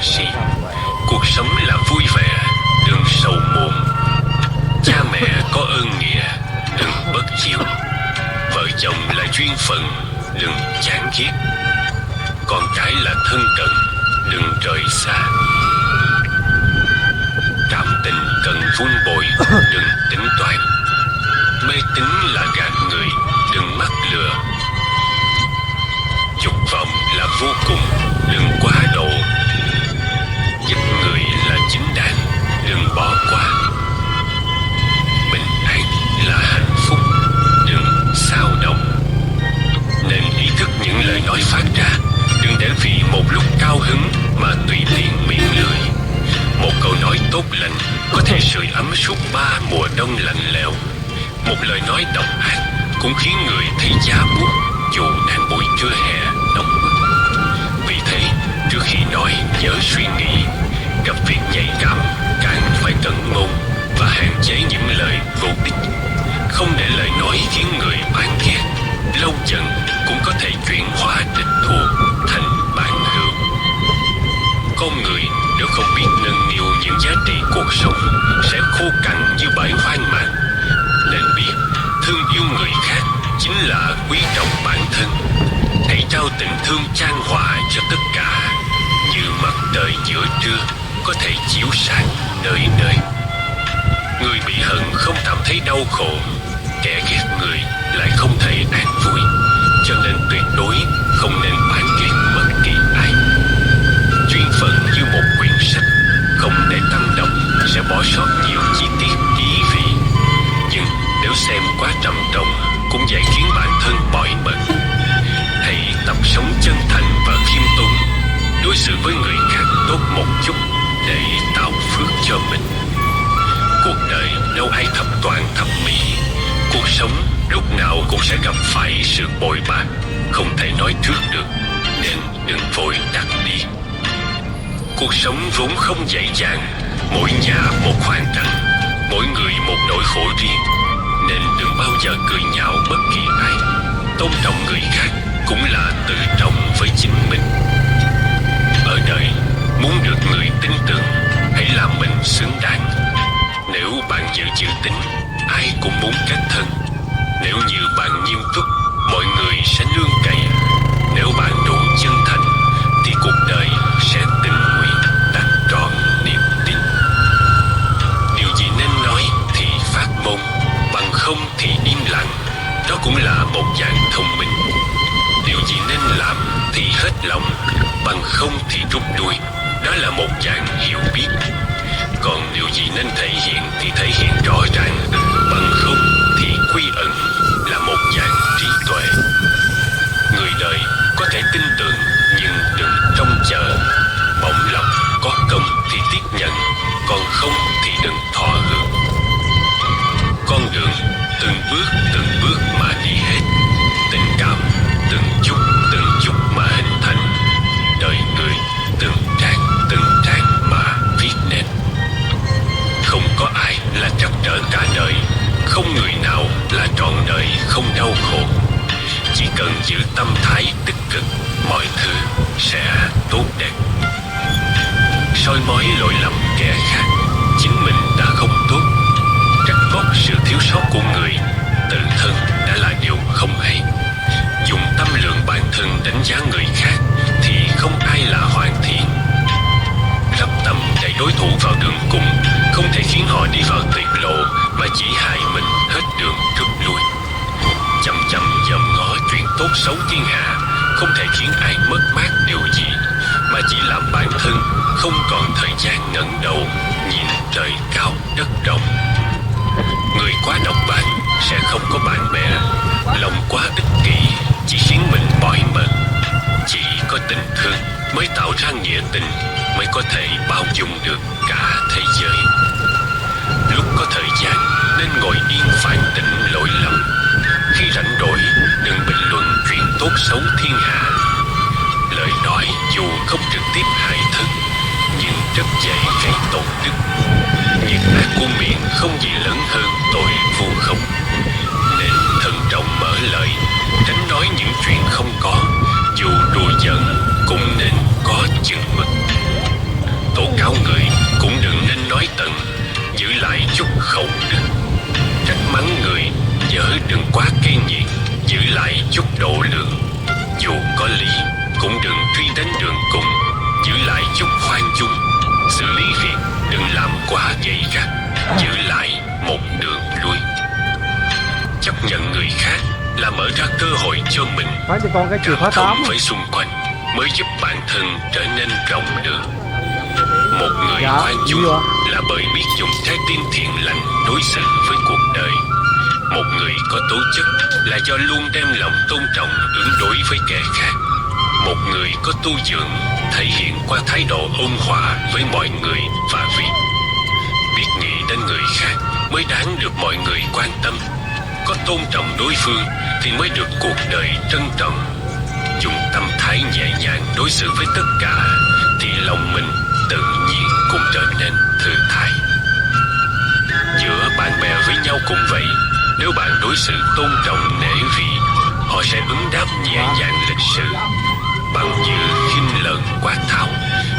si. Cuộc sống là vui vẻ, đừng sầu muộn. Cha mẹ có ơn nghĩa, đừng bất hiếu. Vợ chồng là duyên phận, đừng chán ghét. Con cái là thân cận, đừng rời xa. Cảm tình cần vun bồi, đừng tính toán. Mê tín là gạt người, đừng mắc lừa. Dục vọng là vô cùng, đừng quá độ. Giúp người là chính đáng, đừng bỏ qua. Bình an là hạnh phúc, đừng xao động. Nên ý thức những lời nói phát ra, đừng để vì một lúc cao hứng mà tùy tiện miệng lưỡi. Một câu nói tốt lành có thể sưởi ấm suốt 3 mùa đông lạnh lẽo. Một lời nói độc ác cũng khiến người thấy giá buốt dù đang buổi trưa hè nóng bức. Vì thế, trước khi nói nhớ suy nghĩ. Gặp việc nhạy cảm càng phải cẩn ngôn và hạn chế những lời vô ích. Không để lời nói khiến người oán ghét. Lâu dần cũng có thể chuyển hóa địch thù thành bạn hữu. Con người nếu không biết nâng niu những giá trị cuộc sống sẽ khô cằn như bãi hoang mạc. Nên biết thương yêu người khác chính là quý trọng bản thân. Hãy trao tình thương chan hòa cho tất cả, như mặt trời giữa trưa có thể chiếu sáng nơi nơi. Người bị hận không cảm thấy đau khổ, kẻ ghét người lại không thể an vui. Cho nên tuyệt đối không nên oán ghét bất kỳ ai. Duyên phận như một quyển sách, không để tăng đọc sẽ bỏ sót nhiều chi tiết ý vị. Nhưng nếu xem quá trầm trọng cũng dễ khiến bản thân mỏi mệt. Hãy tập sống chân thành và khiêm tốn, đối xử với người khác tốt một chút để tạo phước cho mình. Cuộc đời đâu ai thập toàn thập mỹ. Cuộc sống lúc nào cũng sẽ gặp phải sự bội bạc, không thể nói trước được, nên đừng vội đắc đi. Cuộc sống vốn không dễ dàng, mỗi nhà một hoàn cảnh, mỗi người một nỗi khổ riêng, nên đừng bao giờ cười nhạo bất kỳ ai. Tôn trọng người khác cũng là tự trọng với chính mình. Ở đời, muốn được người tin tưởng, hãy làm mình xứng đáng. Nếu bạn giữ chữ tín, ai cũng muốn kết thân. Nếu như bạn nghiêm túc, mọi người sẽ nương cậy. Nếu bạn đủ chân thành, thì cuộc đời sẽ tình nguyện đặt trọn niềm tin. Điều gì nên nói thì phát ngôn, bằng không thì im lặng. Đó cũng là một dạng thông minh. Điều gì nên làm thì hết lòng, bằng không thì rút lui. Đó là một dạng hiểu biết. Còn điều gì nên thể hiện thì thể hiện rõ ràng, bằng không thì quy ẩn, là một dạng trí tuệ. Người đời có thể tin tưởng nhưng đừng trông chờ. Bổng lộc có công thì tiếp nhận, còn không thì đừng thọ hưởng. Con đường từng bước mà đi hết. Tình cảm từng chút mà hình thành. Đời người từng trang mà viết nên. Không có ai là trắc trở cả đời, không người nào là trọn đời không đau khổ. Chỉ cần giữ tâm thái tích cực, mọi thứ sẽ tốt đẹp. Soi mói lỗi lầm kẻ khác, chính mình đã không tốt. Trách móc sự thiếu sót của người, tự thân đã là điều không hay. Dùng tâm lượng bản thân đánh giá người khác thì không ai là hoàn thiện. Rắp tâm đẩy đối thủ vào đường cùng không thể khiến họ đi vào tuyệt lộ, mà chỉ hại mình hết đường rút lui. Chậm dòm ngó chuyện tốt xấu thiên hạ không thể khiến ai mất mát điều gì, mà chỉ làm bản thân không còn thời gian ngẩng đầu nhìn trời cao đất rộng. Người quá độc bản sẽ không có bạn bè. Lòng quá ích kỷ chỉ khiến mình mỏi mệt. Chỉ có tình thương mới tạo ra nghĩa tình, mới có thể bao dung được cả thế giới. Lúc có thời gian nên ngồi yên phản tỉnh lỗi lầm. Khi rảnh rỗi đừng bình luận chuyện tốt xấu thiên hạ. Lời nói dù không trực tiếp hại thân, nhưng rất dễ gây tổn đức. Những ác của miệng không gì lớn hơn tội vu khống. Nên thận trọng mở lời, tránh nói những chuyện không có. Dù đùa giỡn cũng nên có chừng mực. cơ hội cho mình. Phát cho con cái chìa khóa Cảm 8. thông với xung quanh mới giúp bản thân trở nên rộng được. Một người Dạ, khoan dung gì vậy? là bởi biết dùng trái tim thiện lành đối xử với cuộc đời. Một người có tố chất là do luôn đem lòng tôn trọng ứng đối với kẻ khác. Một người có tu dưỡng thể hiện qua thái độ ôn hòa với mọi người và việc biết nghĩ đến người khác mới đáng được mọi người quan tâm. Có tôn trọng đối phương thì mới được cuộc đời trân trọng. Dùng tâm thái nhẹ nhàng đối xử với tất cả thì lòng mình tự nhiên cũng trở nên thư thái. Giữa bạn bè với nhau cũng vậy. Nếu bạn đối xử tôn trọng nể vị, họ sẽ ứng đáp nhẹ nhàng lịch sự. Bằng như khinh lợn quát tháo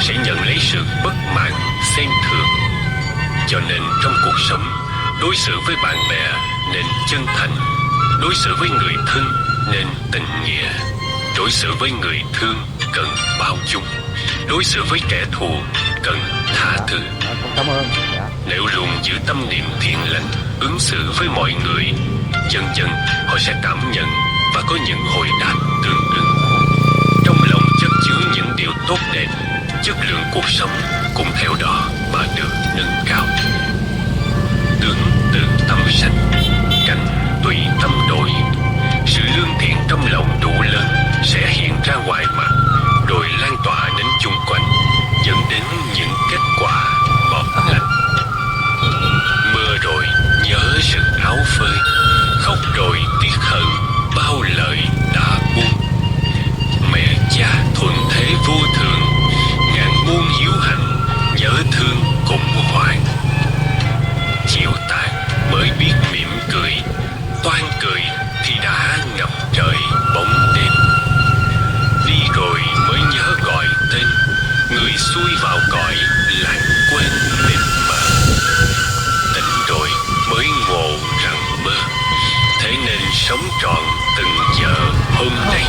sẽ nhận lấy sự bất mãn xem thường. Cho nên trong cuộc sống, đối xử với bạn bè nên chân thành, đối xử với người thân nên tình nghĩa, đối xử với người thương cần bao dung, đối xử với kẻ thù cần tha thứ. Con cảm ơn. Dạ. Nếu luôn giữ tâm niệm thiện lành, ứng xử với mọi người, dần dần họ sẽ cảm nhận và có những hồi đáp tương ứng. Trong lòng chất chứa những điều tốt đẹp, chất lượng cuộc sống cũng theo đó mà được nâng cao. Tướng tự tâm sanh, cảnh tùy tâm đổi. Sự lương thiện trong lòng đủ lớn sẽ hiện ra ngoài mặt, rồi lan tỏa đến chung quanh, dẫn đến những kết quả ngọt lành. Mưa rồi nhớ sự áo phơi, khóc rồi tiếc hận bao lời đã buông. Mẹ cha thuận thế vô thường, ngàn muôn hiếu hạnh nhớ thương cũng hoài. Chiều tàn mới biết mỉm cười, toan cười thì đã ngập trời bóng đêm. Đi rồi mới nhớ gọi tên, người xuôi vào cõi lãng quên mịt mờ. Tỉnh rồi mới ngộ rằng mơ, thế nên sống trọn từng giờ hôm nay.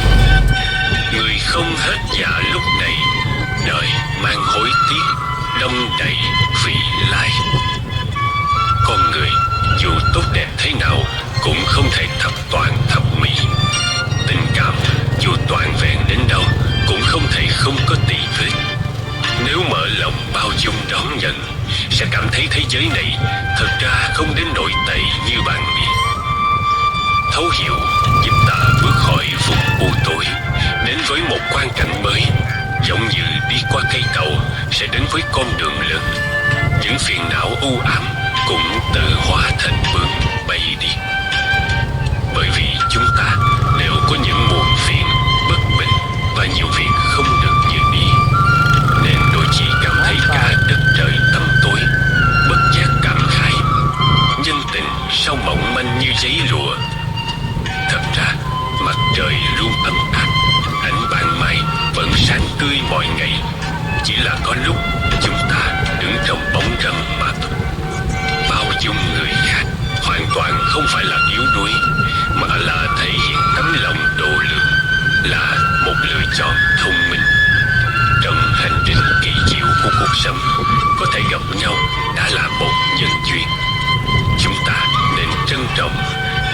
Người không hết dạ lúc này, đời mang hối tiếc đông đầy vị lai. Con người dù tốt đẹp thế nào cũng không thể thập toàn thập mỹ. Tình cảm dù toàn vẹn đến đâu cũng không thể không có tì vết. Nếu mở lòng bao dung đón nhận, sẽ cảm thấy thế giới này thật ra không đến nỗi tệ như bạn nghĩ. Thấu hiểu giúp ta bước khỏi vùng u tối, đến với một quang cảnh mới. Giống như đi qua cây cầu sẽ đến với con đường lớn. Những phiền não u ám cũng tự hóa thành bướm bay đi. Bởi vì chúng ta đều có những muộn phiền, bất bình và nhiều việc không được như ý, nên đôi khi cảm thấy cả đất trời tăm tối, bất giác cảm khái nhân tình sao mỏng manh như giấy lụa. Thật ra mặt trời luôn ấm áp, ánh ban mai vẫn sáng tươi mọi ngày. Chỉ là có lúc chúng ta đứng trong bóng râm mà thôi. Bao dung người khác hoàn toàn không phải là yếu đuối, mà là thể hiện tấm lòng độ lượng, là một lựa chọn thông minh. Trong hành trình kỳ diệu của cuộc sống, có thể gặp nhau đã là một nhân duyên. Chúng ta nên trân trọng,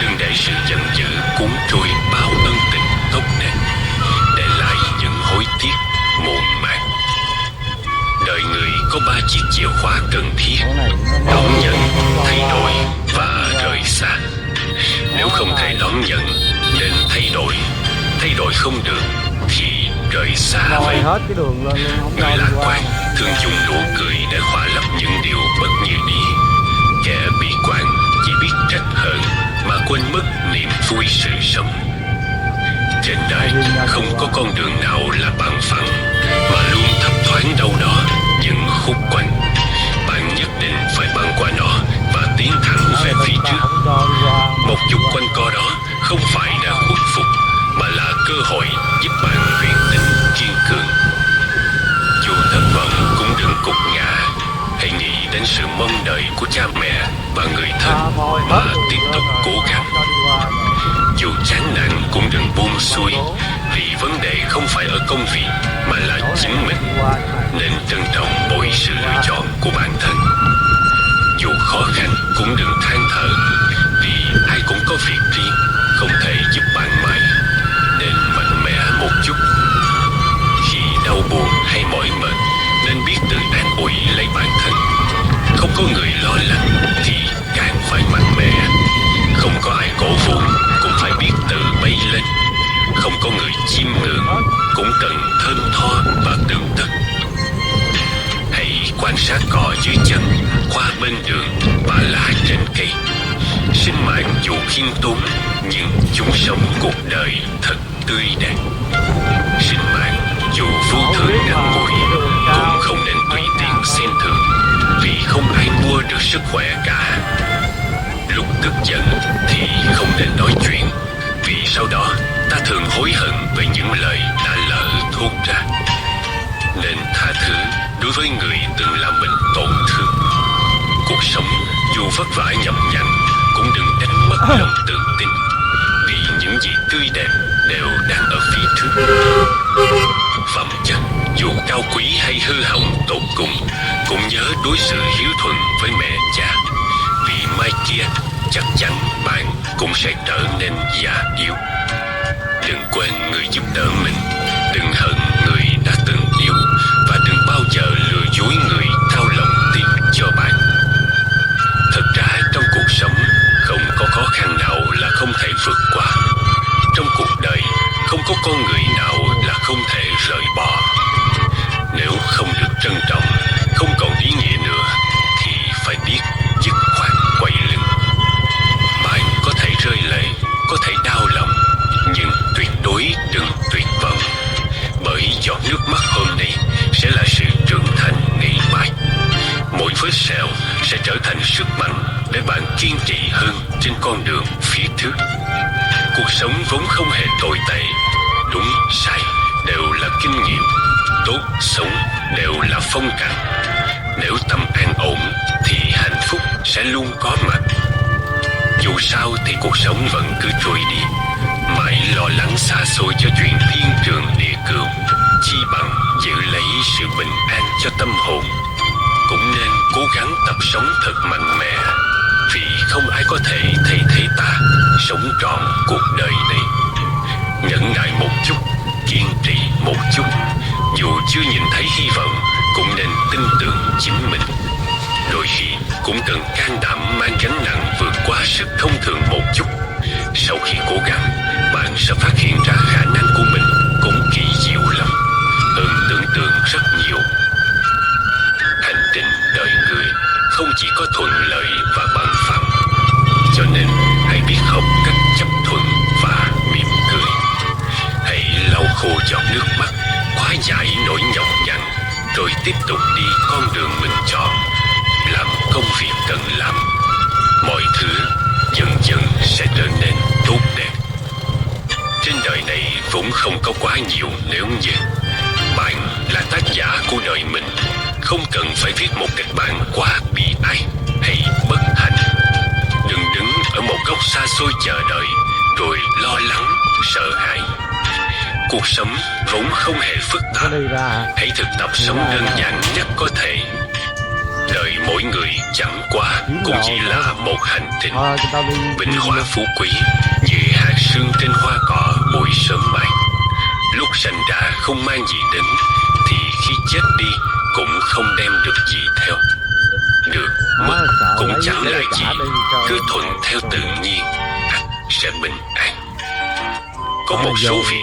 đừng để sự giận dữ cuốn trôi bao ân tình tốt đẹp, để lại những hối tiếc muộn màng. Đời người có 3 chiếc chìa khóa cần thiết: đón nhận, thay đổi và rời xa. Nếu không thể đón nhận nên thay đổi, thay đổi không được thì rời xa vậy. Hết cái đường lên luôn, không Người lạc quan thường dùng nụ cười để khỏa lấp những điều bất như ý. Kẻ bi quan chỉ biết trách hờn mà quên mất niềm vui sự sống. Trên đời không có con đường nào là bằng phẳng, mà luôn thấp thoáng đâu đó những khúc quanh. Bạn nhất định phải băng qua nó và tiến thẳng về phía trước. Một chút quanh co đó không phải đã khuất phục, mà là cơ hội giúp bạn luyện tính kiên cường. Dù thất vọng cũng đừng cục ngã. Hãy nghĩ đến sự mong đợi của cha mẹ và người thân mà tiếp tục cố gắng. Dù chán nản cũng đừng buông xuôi, vì vấn đề không phải ở công việc mà là chính mình. Nên trân trọng mỗi sự lựa chọn của bản thân. Dù khó khăn cũng đừng than thở, vì ai cũng có việc riêng, không thể giúp bạn mãi. con người chiêm ngưỡng cũng cần thơm tho và tươm tất. Hãy quan sát cỏ dưới chân, hoa bên đường và lá trên cây. Sinh mạng dù khiêm tốn, nhưng chúng sống cuộc đời thật tươi đẹp. Sinh mạng dù vô thường ngắn ngủi, cũng không nên tùy tiện xem thường, vì không ai mua được sức khỏe cả. Lúc tức giận thì không nên nói chuyện, vì sau đó ta thường hối hận về những lời đã lỡ thốt ra. Nên tha thứ đối với người từng làm mình tổn thương. Cuộc sống dù vất vả nhọc nhằn, cũng đừng đánh mất lòng tự tin, vì những gì tươi đẹp đều đang ở phía trước. Phẩm chất dù cao quý hay hư hỏng tột cùng, cũng nhớ đối xử hiếu thuận với mẹ cha, vì mai kia chắc chắn bạn cũng sẽ trở nên già yếu. Đừng quên người giúp đỡ mình, đừng hận người đã từng yêu, và đừng bao giờ lừa dối người trao lòng tin cho bạn. Thật ra trong cuộc sống không có khó khăn nào là không thể vượt qua. Trong cuộc đời không có con người nào là không thể rời bỏ. Nếu không được trân trọng, không còn ý nghĩa nữa, thì phải biết dứt khoát quay lưng. Bạn có thể rơi lệ, có thể đau lòng, nhưng tuyệt đối đừng tuyệt vọng, bởi giọt nước mắt hôm nay sẽ là sự trưởng thành ngày mai. Mỗi vết sẹo sẽ trở thành sức mạnh để bạn kiên trì hơn trên con đường phía trước. Cuộc sống vốn không hề tồi tệ, đúng sai đều là kinh nghiệm, tốt xấu đều là phong cảnh. Nếu tâm an ổn thì hạnh phúc sẽ luôn có mặt. Dù sao thì cuộc sống vẫn cứ trôi đi, mãi lo lắng xa xôi cho chuyện thiên trường địa cửu, chi bằng giữ lấy sự bình an cho tâm hồn. Cũng nên cố gắng tập sống thật mạnh mẽ, vì không ai có thể thay thế ta sống trọn cuộc đời này. Nhẫn nại một chút, kiên trì một chút, dù chưa nhìn thấy hy vọng cũng nên tin tưởng chính mình. Đôi khi cũng cần can đảm mang gánh nặng vượt qua sức thông thường một chút. Sau khi cố gắng, bạn sẽ phát hiện ra khả năng của mình cũng kỳ diệu lắm, hơn tưởng tượng rất nhiều. Hành trình đời người không chỉ có thuận lợi và bằng phẳng, cho nên hãy biết học cách chấp thuận và mỉm cười. Hãy lau khô giọt nước mắt, hóa giải nỗi nhọc nhằn, rồi tiếp tục đi con đường mình chọn, làm công việc cần làm. Mọi thứ dần dần sẽ trở nên tốt đẹp. Trên đời này vốn không có quá nhiều nếu như. Bạn là tác giả của đời mình, không cần phải viết một kịch bản quá bi ai hay bất hạnh. Đừng đứng ở một góc xa xôi chờ đợi rồi lo lắng, sợ hãi. Cuộc sống vốn không hề phức tạp. Hãy thực tập sống đơn giản nhất có thể. Đời mỗi người chẳng qua cũng chỉ là một hành trình. Bình hoa phú quý như hạt sương trên hoa cỏ buổi sớm mai. Lúc sinh ra không mang gì đến, thì khi chết đi cũng không đem được gì theo. Được mất cũng chẳng là gì, cứ thuận theo tự nhiên, sẽ bình an. Có một số việc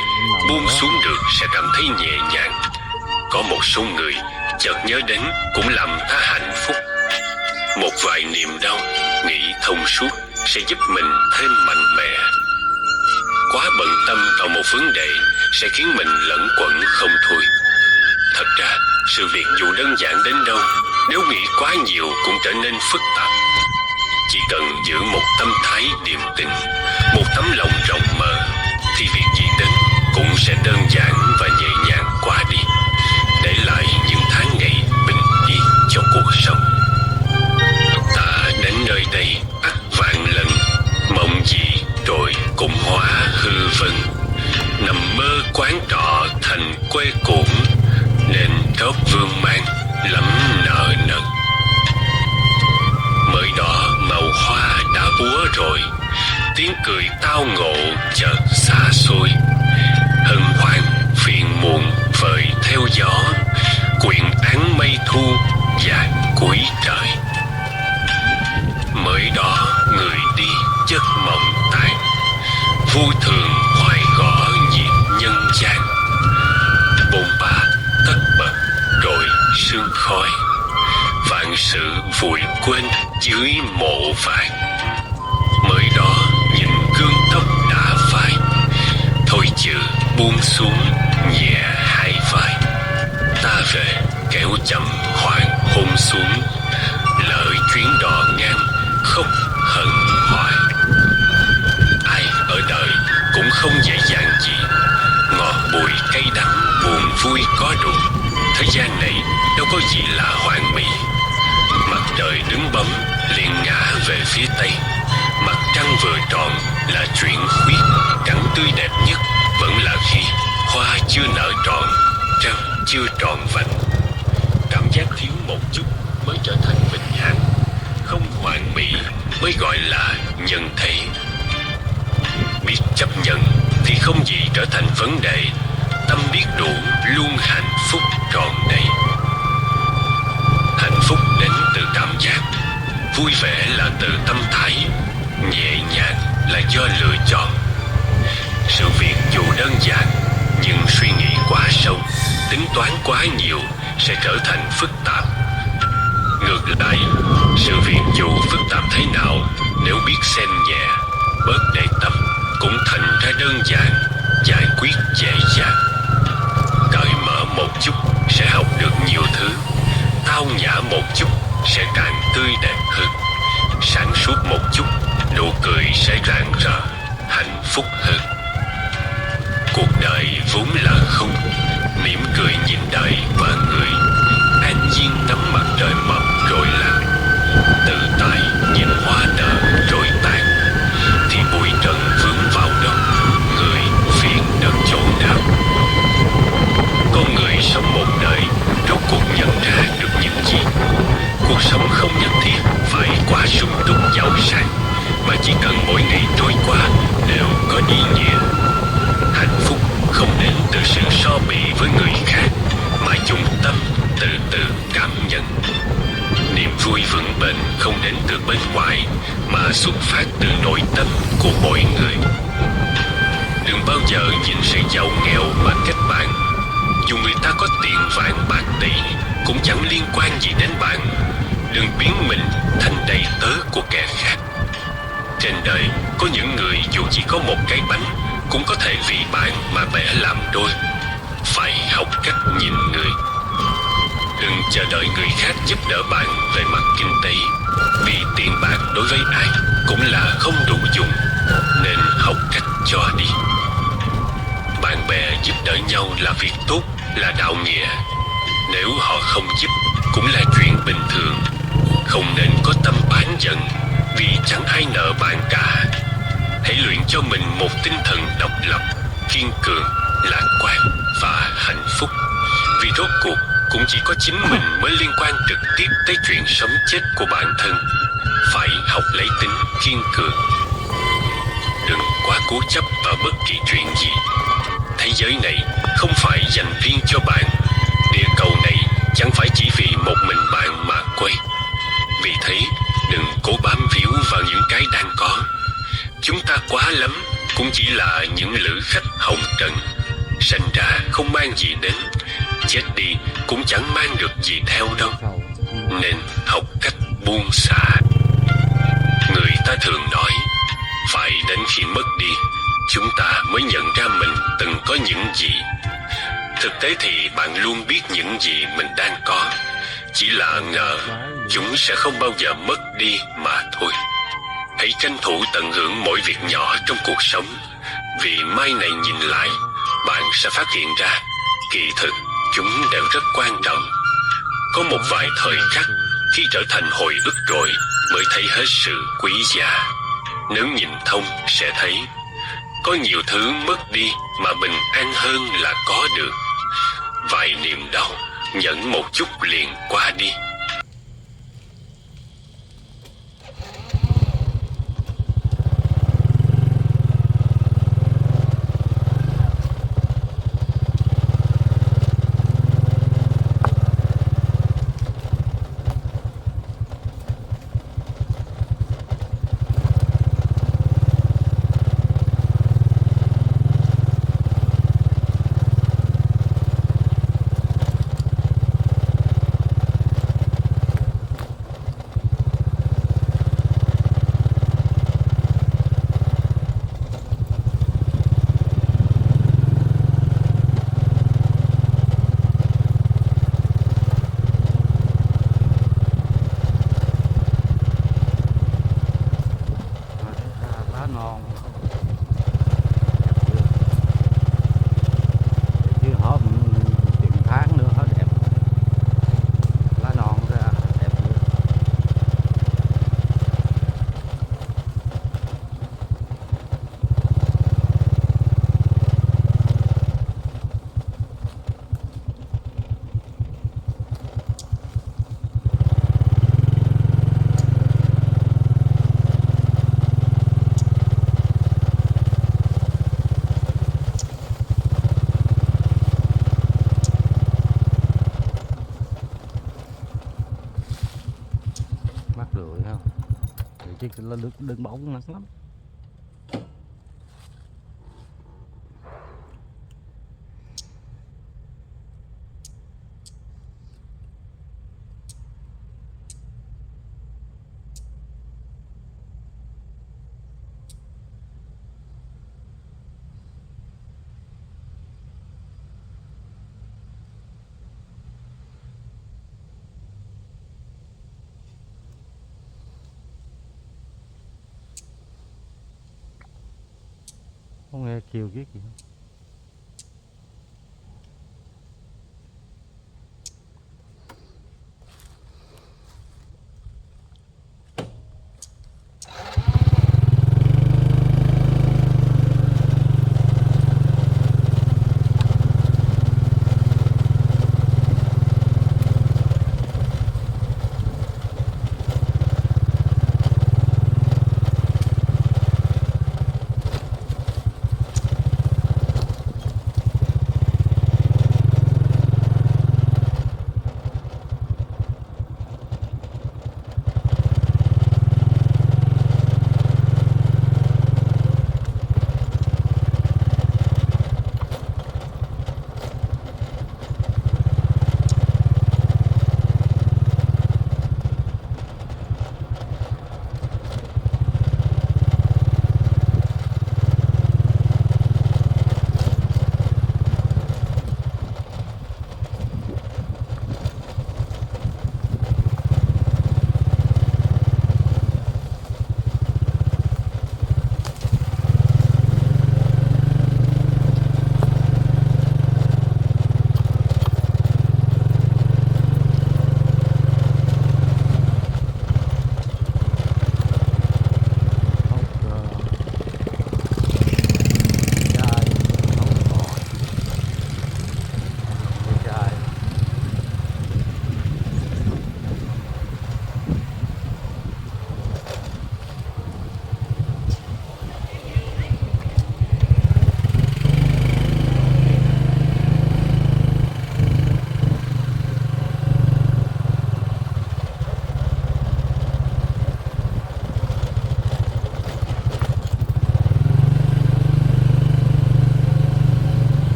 buông xuống được sẽ cảm thấy nhẹ nhàng. Có một số người chợt nhớ đến cũng làm ta hạnh phúc. Một vài niềm đau nghĩ thông suốt sẽ giúp mình thêm mạnh mẽ. Quá bận tâm vào một vấn đề sẽ khiến mình lẫn quẩn không thôi. Thật ra sự việc dù đơn giản đến đâu, nếu nghĩ quá nhiều cũng trở nên phức tạp. Chỉ cần giữ một tâm thái điềm tĩnh, một tấm lòng rộng mở, thì việc gì đến cũng sẽ đơn giản và nhẹ nhàng qua đi, để lại những tháng ngày bình yên cho cuộc sống. Ta đến nơi đây ắt vạn lần, mộng gì rồi cũng hóa hư vân. Nằm mơ quán trọ thành quê cũ, nên trót vương mang lắm nợ nần. Mới đó màu hoa đã úa rồi, tiếng cười tao ngộ chợt xa xôi. Hân hoan phiền muộn vời theo gió, quyện áng mây thu và cuối trời. Mới đó người đi chất mộng tan, vui thường hoài gõ nhịp vùi quên dưới mộ vàng. Mới đó nhìn gương tóc đã phai, thôi chừ buông xuống nhẹ hai vai. Ta về kéo chậm hoàng hôn xuống, lỡ chuyến đò ngang khóc hận hoài. Ai ở đời cũng không dễ dàng gì, ngọt bùi cay đắng buồn vui có đủ. Thế gian này đâu có gì là hoàn mỹ. Mặt trời đứng bóng liền ngã về phía tây, mặt trăng vừa tròn là chuyện khuyết. Cảnh tươi đẹp nhất vẫn là khi hoa chưa nở tròn, trăng chưa tròn vành. Cảm giác thiếu một chút mới trở thành bình an, không hoàn mỹ mới gọi là nhân thế. Biết chấp nhận thì không gì trở thành vấn đề, tâm biết đủ luôn hạnh phúc tròn đầy. Hạnh phúc đến từ cảm giác, vui vẻ là từ tâm thái, nhẹ nhàng là do lựa chọn. Sự việc dù đơn giản nhưng suy nghĩ quá sâu, tính toán quá nhiều sẽ trở thành phức tạp. Ngược lại, sự việc dù phức tạp thế nào, nếu biết xem nhẹ, bớt để tâm, cũng thành ra đơn giản, giải quyết dễ dàng. Cởi mở một chút sẽ học được nhiều thứ, tao nhã một chút sẽ càng tươi đẹp hơn, sáng suốt một chút nụ cười sẽ rạng rỡ, hạnh phúc hơn. Cuộc đời vốn là không, mỉm cười nhìn đời và người, an nhiên ngắm mặt trời mọc rồi lặn, tự tại nhìn hoa nở rồi tàn. Thì bụi trần vướng vào đâu, người phiền đất chỗ nào? Con người sống một đời, rốt cuộc nhận ra được những gì? Cuộc sống không nhất thiết phải quá sung túc giàu sang, mà chỉ cần mỗi ngày trôi qua đều có ý nghĩa. Hạnh phúc không đến từ sự so bì với người khác, mà dùng tâm từ từ cảm nhận. Niềm vui vững bền không đến từ bên ngoài, mà xuất phát từ nội tâm của mỗi người. Đừng bao giờ nhìn sự giàu nghèo mà kết bạn. Dù người ta có tiền vàng bạc tỷ, cũng chẳng liên quan gì đến bạn. Đừng biến mình thành đầy tớ của kẻ khác. Trên đời có những người dù chỉ có một cái bánh, cũng có thể vì bạn mà bẻ làm đôi. Phải học cách nhìn người. Đừng chờ đợi người khác giúp đỡ bạn về mặt kinh tế, vì tiền bạc đối với ai cũng là không đủ dùng, nên học cách cho đi. Bạn bè giúp đỡ nhau là việc tốt, là đạo nghĩa. Nếu họ không giúp cũng là chuyện bình thường. Không nên có tâm oán giận, vì chẳng ai nợ bạn cả. Hãy luyện cho mình một tinh thần độc lập, kiên cường, lạc quan và hạnh phúc. Vì rốt cuộc cũng chỉ có chính mình mới liên quan trực tiếp tới chuyện sống chết của bản thân. Phải học lấy tính kiên cường. Đừng quá cố chấp vào bất kỳ chuyện gì. Thế giới này không phải dành riêng cho bạn. Địa cầu này chẳng phải chỉ vì một mình bạn mà quay. Vì thế đừng cố bám víu vào những cái đang có. Chúng ta quá lắm cũng chỉ là những lữ khách hồng trần, sinh ra không mang gì đến, chết đi cũng chẳng mang được gì theo đâu. Nên học cách buông xả. Người ta thường nói, phải đến khi mất đi, chúng ta mới nhận ra mình từng có những gì. Thực tế thì bạn luôn biết những gì mình đang có, chỉ là ngờ chúng sẽ không bao giờ mất đi mà thôi. Hãy tranh thủ tận hưởng mỗi việc nhỏ trong cuộc sống, vì mai này nhìn lại, bạn sẽ phát hiện ra kỳ thực chúng đều rất quan trọng. Có một vài thời khắc khi trở thành hồi ức rồi mới thấy hết sự quý giá. Nếu nhìn thông sẽ thấy có nhiều thứ mất đi mà bình an hơn là có được. Vài niềm đau nhẫn một chút liền qua đi. chỉ là đường bóng nặng lắm. Không nghe kêu ghét gì hết.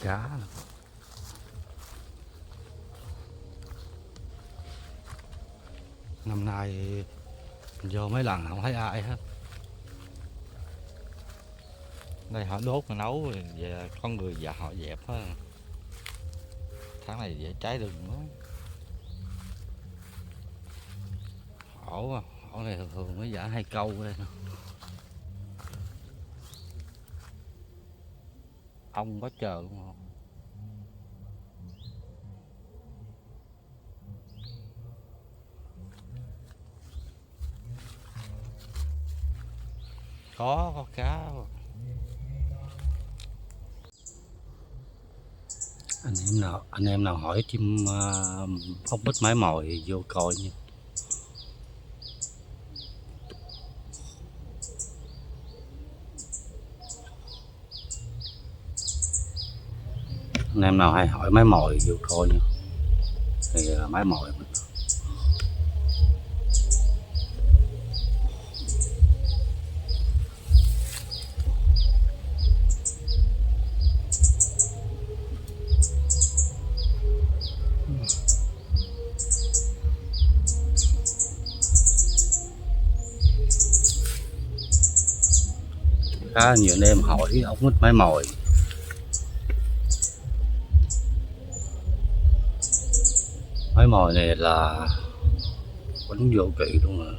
cá. Năm nay vô mấy lần không thấy ai hết. Đây họ đốt nấu về con người già họ dẹp hết. Tháng này dễ cháy rừng lắm. Ổ này thường mới giả 2 câu đây nè. Ong có chờ luôn không? Có cá. Anh em nào hỏi chim ốc bích mái mồi thì vô coi nha. Anh em nào hay hỏi mái mồi vô coi nha. Thì mái mồi mình khá nhiều anh em hỏi ốc bích mái mồi. Mái mồi này là quánh vô kỵ luôn rồi.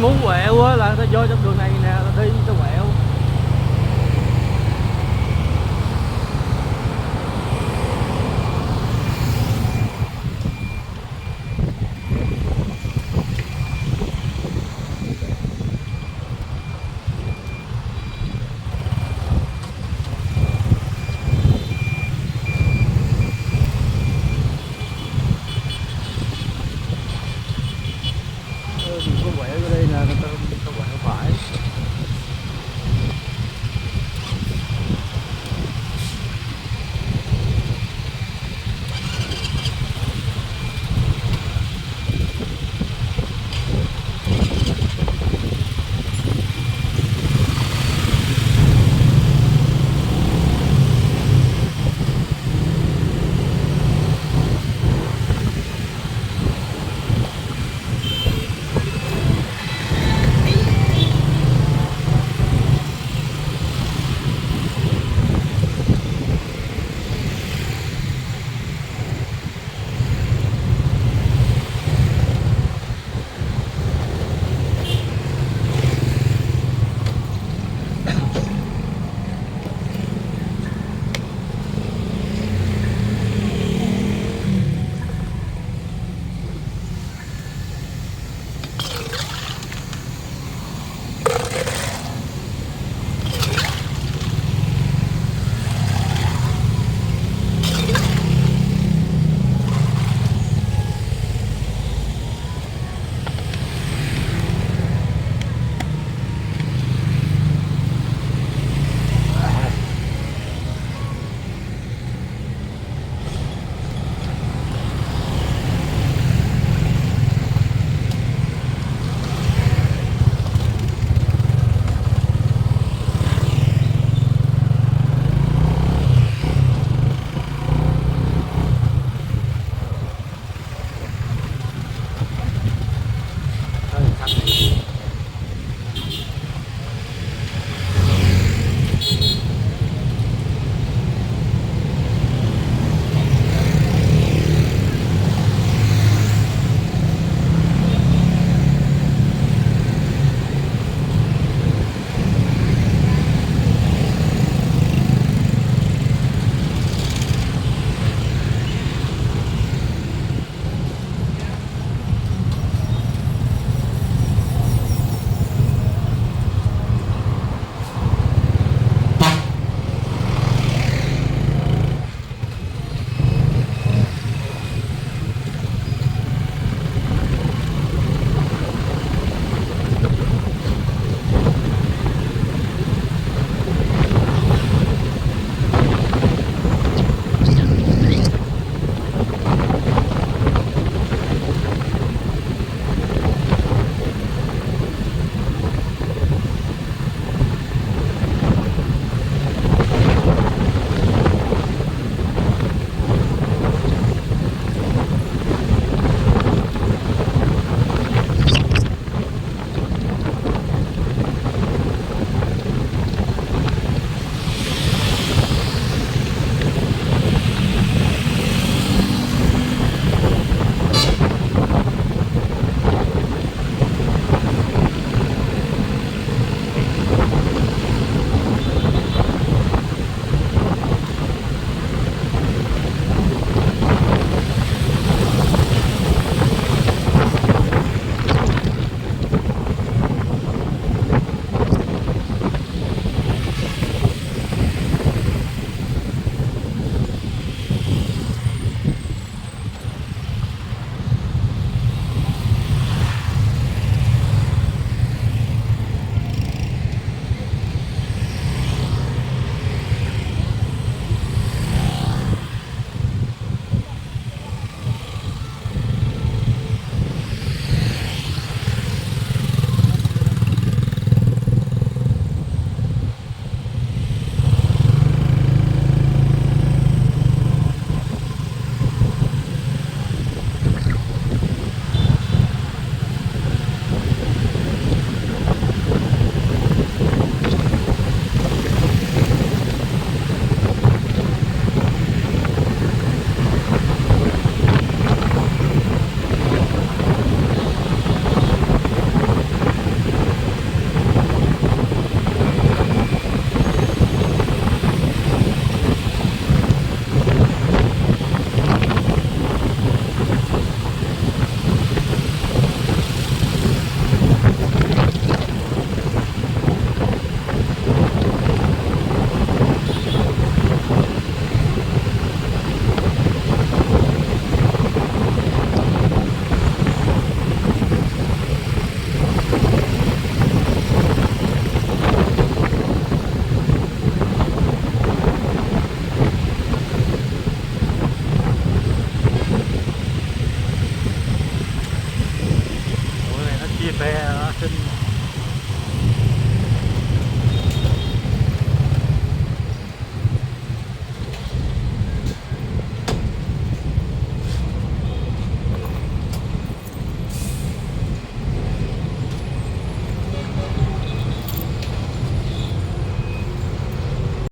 muốn quẹo á là người ta vô trong đường này nè, là đi